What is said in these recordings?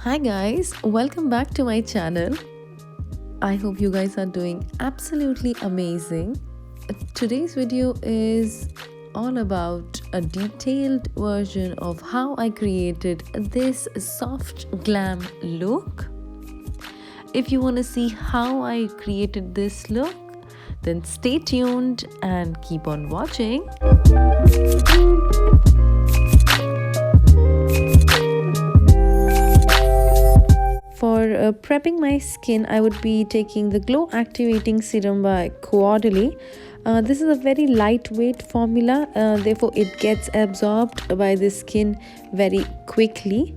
Hi guys, welcome back to my channel. I hope you guys are doing absolutely amazing. Today's video is all about a detailed version of how I created this soft glam look. If you want to see how I created this look, then stay tuned and keep on watching. For prepping my skin, I would be taking the Glow Activating Serum by Quarterly. This is a very lightweight formula, therefore it gets absorbed by the skin very quickly.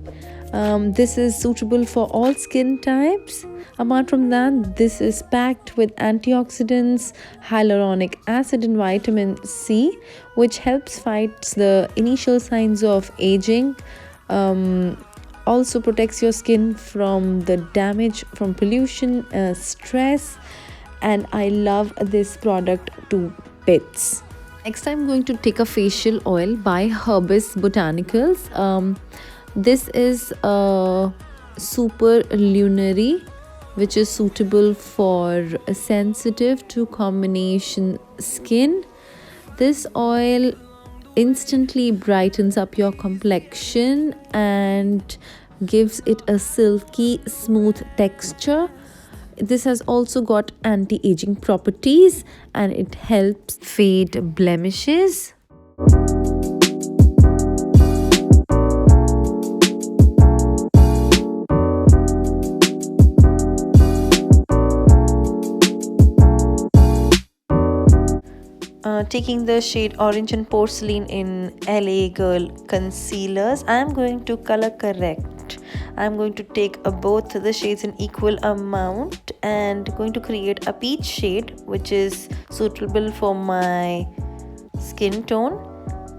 This is suitable for all skin types. Apart from that, this is packed with antioxidants, hyaluronic acid and vitamin C, which helps fight the initial signs of aging. Also protects your skin from the damage from pollution, stress, and I love this product to bits. Next, I'm going to take a facial oil by Herbisbotanicals. This is a superlunary, which is suitable for sensitive to combination skin. This oil instantly brightens up your complexion and gives it a silky smooth texture. This has also got anti-aging properties and it helps fade blemishes. Taking the shade Orange and Porcelain in LA Girl concealers, I am going to color correct. I am going to take both the shades in equal amount and going to create a peach shade which is suitable for my skin tone,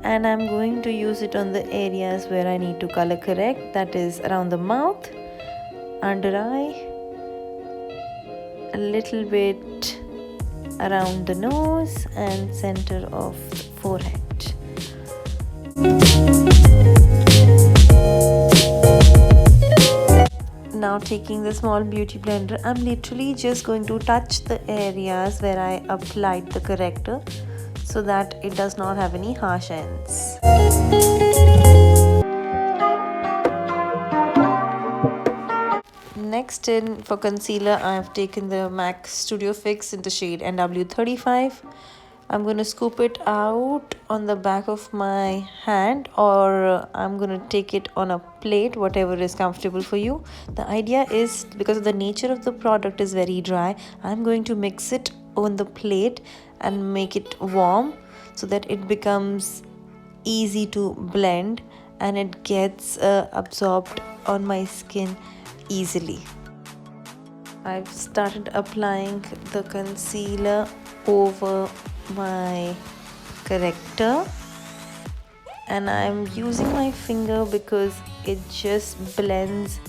and I'm going to use it on the areas where I need to color correct, that is around the mouth, under eye, a little bit around the nose and center of the forehead. Now taking the small beauty blender, I'm literally just going to touch the areas where I applied the corrector so that it does not have any harsh ends. Next, for concealer, I have taken the MAC Studiofix in the shade NW35. I'm going to scoop it out on the back of my hand, or I'm going to take it on a plate, whatever is comfortable for you. The idea is, because the nature of the product is very dry, I'm going to mix it on the plate and make it warm so that it becomes easy to blend and it gets absorbed on my skin easily. I've started applying the concealer over my corrector and I'm using my finger because it just blends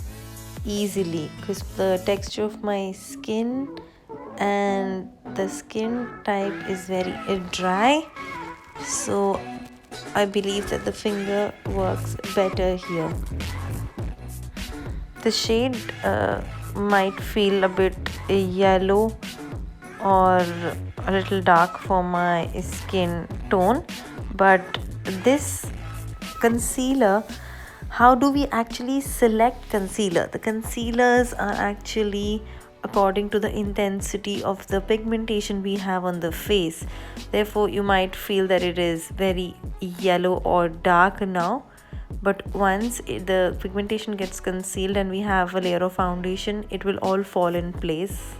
easily, because the texture of my skin and the skin type is very dry, so I believe that the finger works better here. The shade might feel a bit yellow or a little dark for my skin tone, but this concealer, how do we actually select concealer? The concealers are actually according to the intensity of the pigmentation we have on the face. Therefore, you might feel that it is very yellow or dark now, but once the pigmentation gets concealed and we have a layer of foundation, it will all fall in place.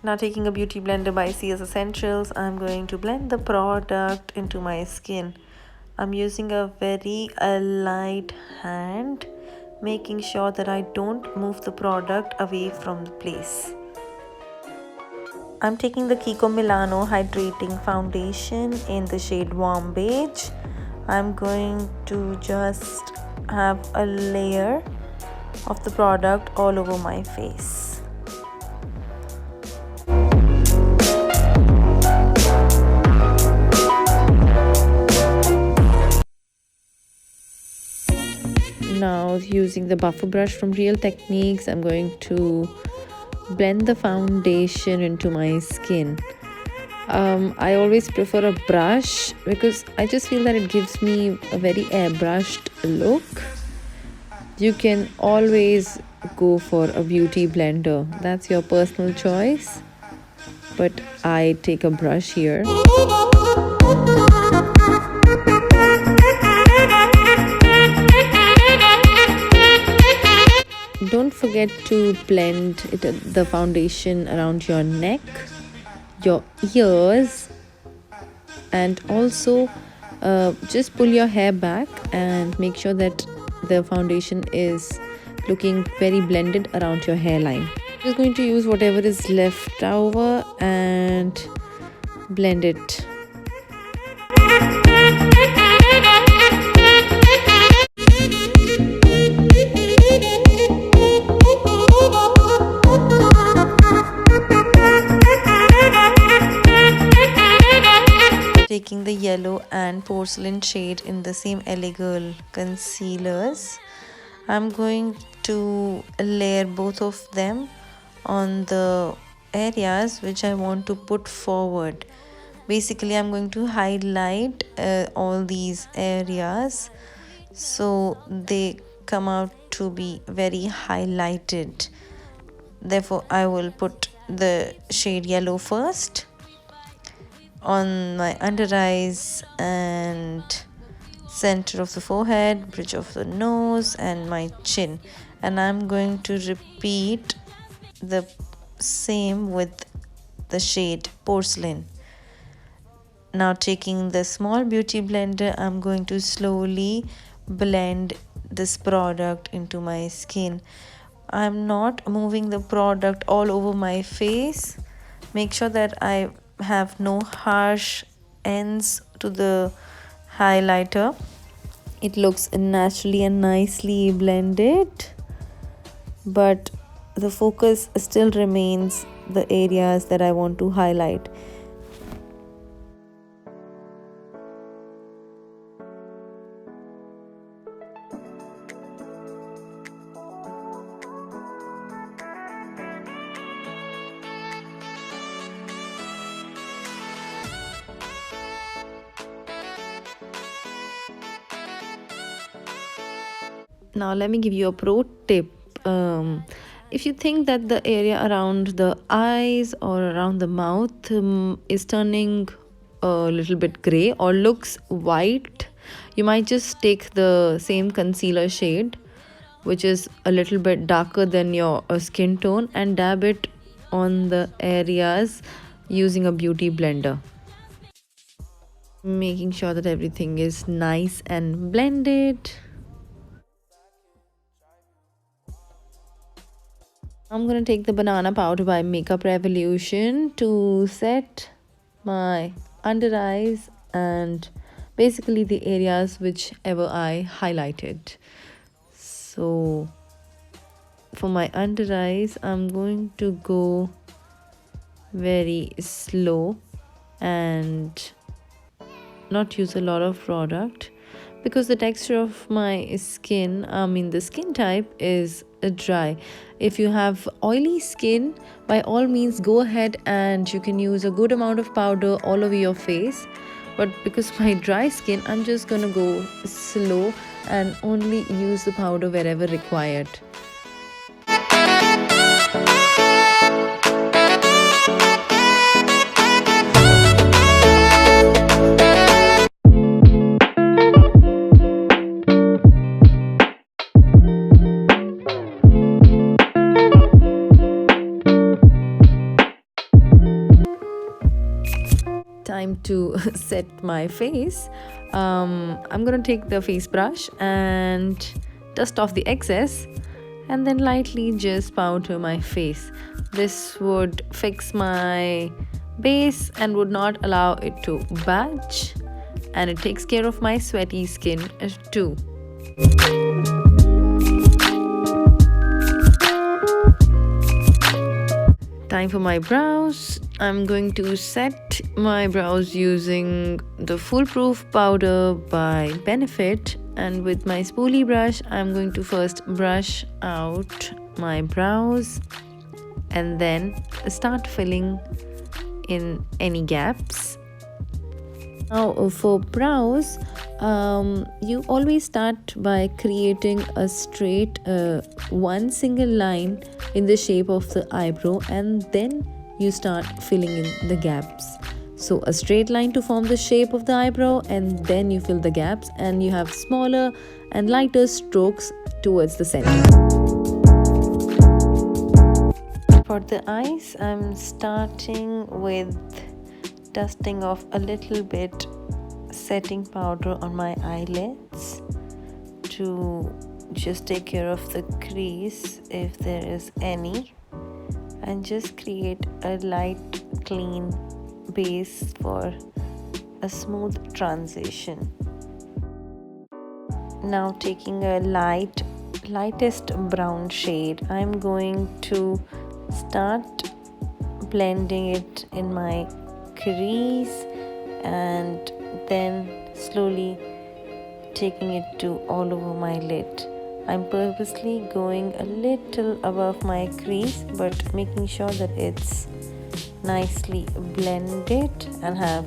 Now taking a beauty blender by csessentials, I'm going to blend the product into my skin. I'm using a very light hand, making sure that I don't move the product away from the place. I'm taking the Kikomilano Hydrating Foundation in the shade Warm Beige. I'm going to just have a layer of the product all over my face. Now using the buffer brush from Real Techniques, I'm going to blend the foundation into my skin. I always prefer a brush because I just feel that it gives me a very airbrushed look. You can always go for a beauty blender, that's your personal choice, but I take a brush here. Don't forget to blend the foundation around your neck, your ears, and also just pull your hair back and make sure that the foundation is looking very blended around your hairline. I'm just going to use whatever is left over and blend it. Taking the yellow and porcelain shade in the same LA Girl concealers, I'm going to layer both of them on the areas which I want to put forward. Basically, I'm going to highlight all these areas so they come out to be very highlighted. Therefore, I will put the shade yellow first on my under eyes and center of the forehead, bridge of the nose, and my chin. And I'm going to repeat the same with the shade porcelain. Now taking the small beauty blender, I'm going to slowly blend this product into my skin. I'm not moving the product all over my face. Make sure that I have no harsh ends to the highlighter. It looks naturally and nicely blended, but the focus still remains the areas that I want to highlight. Now let me give you a pro tip. If you think that the area around the eyes or around the mouth is turning a little bit gray or looks white, you might just take the same concealer shade, which is a little bit darker than your skin tone, and dab it on the areas using a beauty blender, making sure that everything is nice and blended. I'm going to take the banana powder by Makeup Revolution to set my under eyes and basically the areas whichever I highlighted. So for my under eyes, I'm going to go very slow and not use a lot of product because the texture of my skin, the skin type is dry. If you have oily skin, by all means go ahead and you can use a good amount of powder all over your face, but because my dry skin, I'm just gonna go slow and only use the powder wherever required. Time to set my face. I'm gonna take the face brush and dust off the excess and then lightly just powder my face. This would fix my base and would not allow it to budge, and it takes care of my sweaty skin too. Time for my brows. I'm going to set my brows using the Foolproof powder by Benefit And with my spoolie brush, I'm going to first brush out my brows and then start filling in any gaps. Now for brows, you always start by creating a straight one single line in the shape of the eyebrow, and then you start filling in the gaps. So a straight line to form the shape of the eyebrow, and then you fill the gaps, and you have smaller and lighter strokes towards the center. For the eyes, I'm starting with dusting off a little bit setting powder on my eyelids to just take care of the crease if there is any, and just create a light clean base for a smooth transition. Now taking a lightest brown shade, I'm going to start blending it in my crease and then slowly taking it to all over my lid. I'm purposely going a little above my crease, but making sure that it's nicely blended and have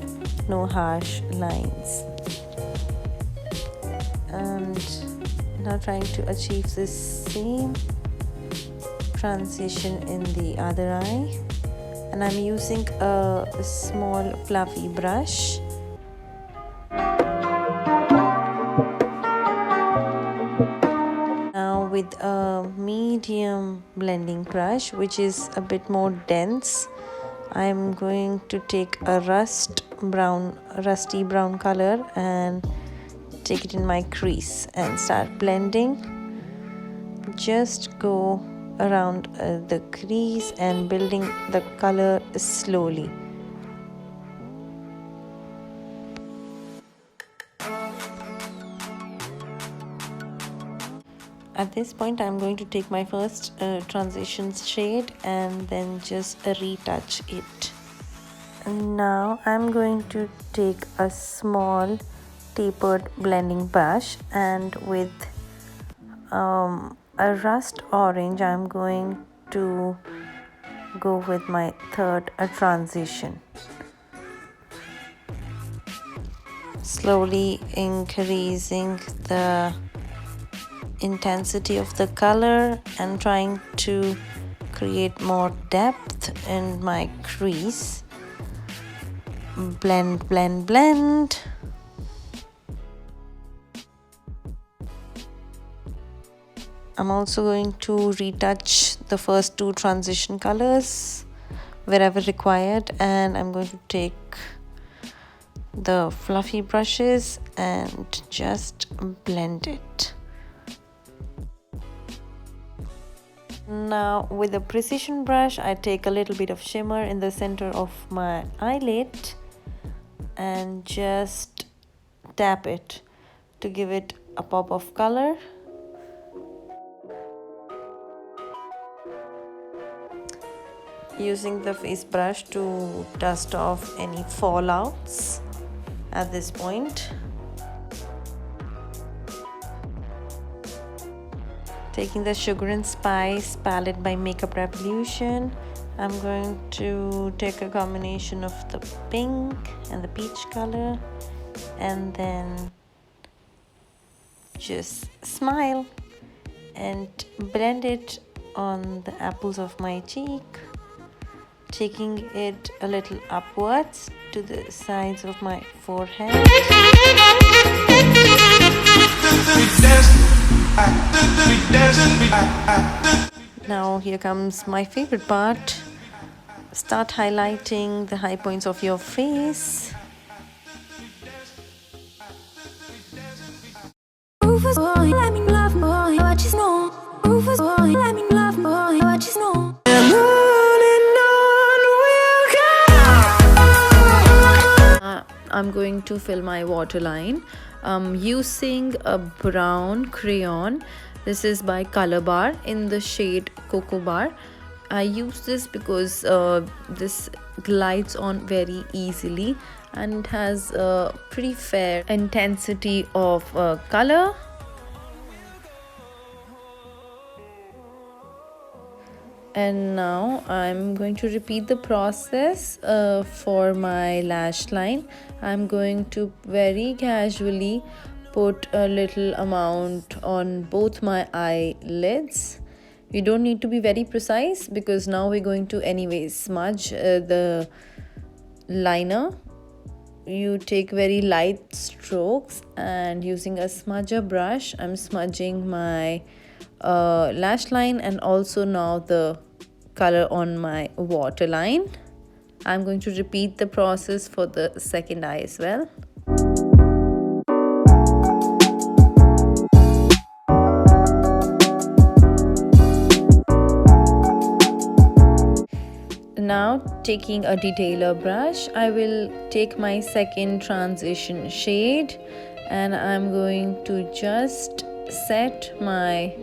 no harsh lines. And now trying to achieve this same transition in the other eye, and I'm using a small fluffy brush. Now with a medium blending brush, which is a bit more dense, I'm going to take a rusty brown color and take it in my crease and start blending. Just go around the crease and building the color slowly. At this point, I'm going to take my first transition shade and then just retouch it. Now I'm going to take a small tapered blending brush, and with a rust orange, I'm going to go with my third transition. Slowly increasing the intensity of the color and trying to create more depth in my crease. Blend, blend, blend. I'm also going to retouch the first two transition colors wherever required, and I'm going to take the fluffy brushes and just blend it. Now with a precision brush, I take a little bit of shimmer in the center of my eyelid and just tap it to give it a pop of color. Using the face brush to dust off any fallouts at this point. Taking the Sugar and Spice palette by Makeup Revolution, I'm going to take a combination of the pink and the peach color and then just smile and blend it on the apples of my cheek, taking it a little upwards to the sides of my forehead. Now here comes my favorite part. Start highlighting the high points of your face. I'm going to fill my waterline using a brown crayon. This is by Colorbar in the shade Cocobar. I use this because this glides on very easily. and it has a pretty fair intensity of color. And now I'm going to repeat the process for my lash line. I'm going to very casually put a little amount on both my eyelids. You don't need to be very precise because now we're going to anyway smudge the liner. You take very light strokes, and using a smudger brush I'm smudging my lash line and also now the color on my waterline. I'm going to repeat the process for the second eye as well. Now, taking a detailer brush, I will take my second transition shade and I'm going to just set my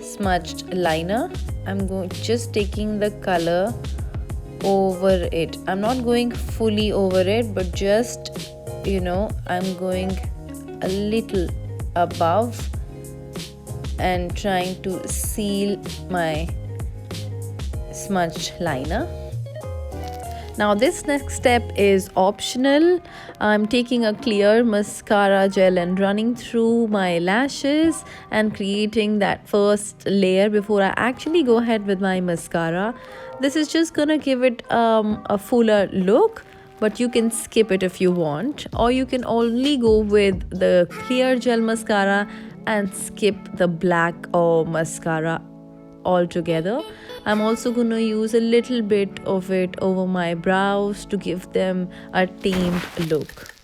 smudged liner. I'm just taking the color over it. I'm not going fully over it, but just, I'm going a little above and trying to seal my smudged liner. Now this next step is optional. I'm taking a clear mascara gel and running through my lashes and creating that first layer before I actually go ahead with my mascara. This is just gonna give it a fuller look, but you can skip it if you want, or you can only go with the clear gel mascara and skip the black or mascara altogether. I'm also going to use a little bit of it over my brows to give them a tamed look.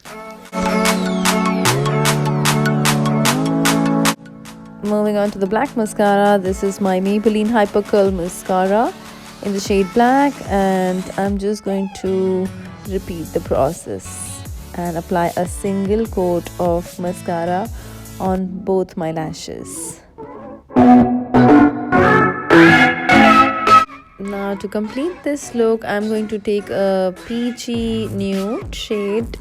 Moving on to the black mascara, this is my Maybelline Hyper Curl Mascara in the shade black, and I'm just going to repeat the process and apply a single coat of mascara on both my lashes. Now to complete this look, I'm going to take a peachy nude shade.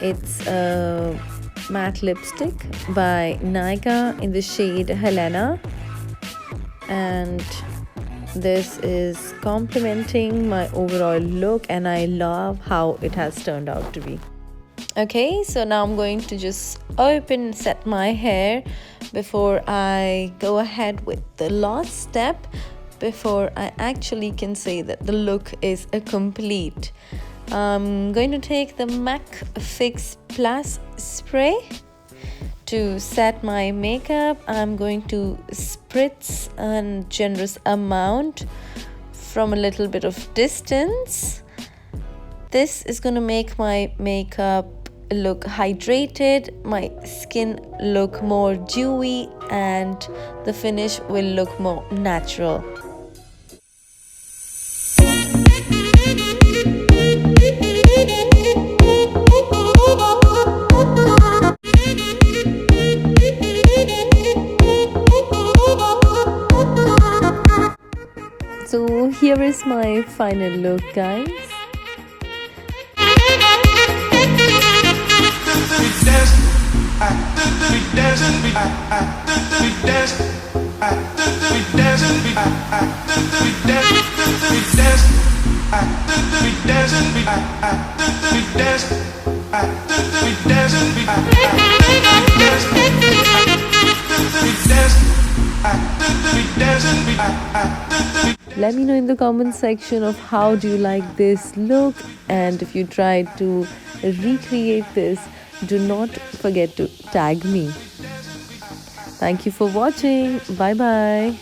It's a matte lipstick by Nykka in the shade Helena, and this is complementing my overall look and I love how it has turned out to be. Okay, so now I'm going to just set my hair before I go ahead with the last step, before I actually can say that the look is complete. I'm going to take the MAC Fix Plus spray to set my makeup. I'm going to spritz a generous amount from a little bit of distance. This is going to make my makeup look hydrated, my skin look more dewy, and the finish will look more natural. So here is my final look, guys. Let me know in the comment section of how do you like this look, and if you try to recreate this, do not forget to tag me. Thank you for watching. Bye bye.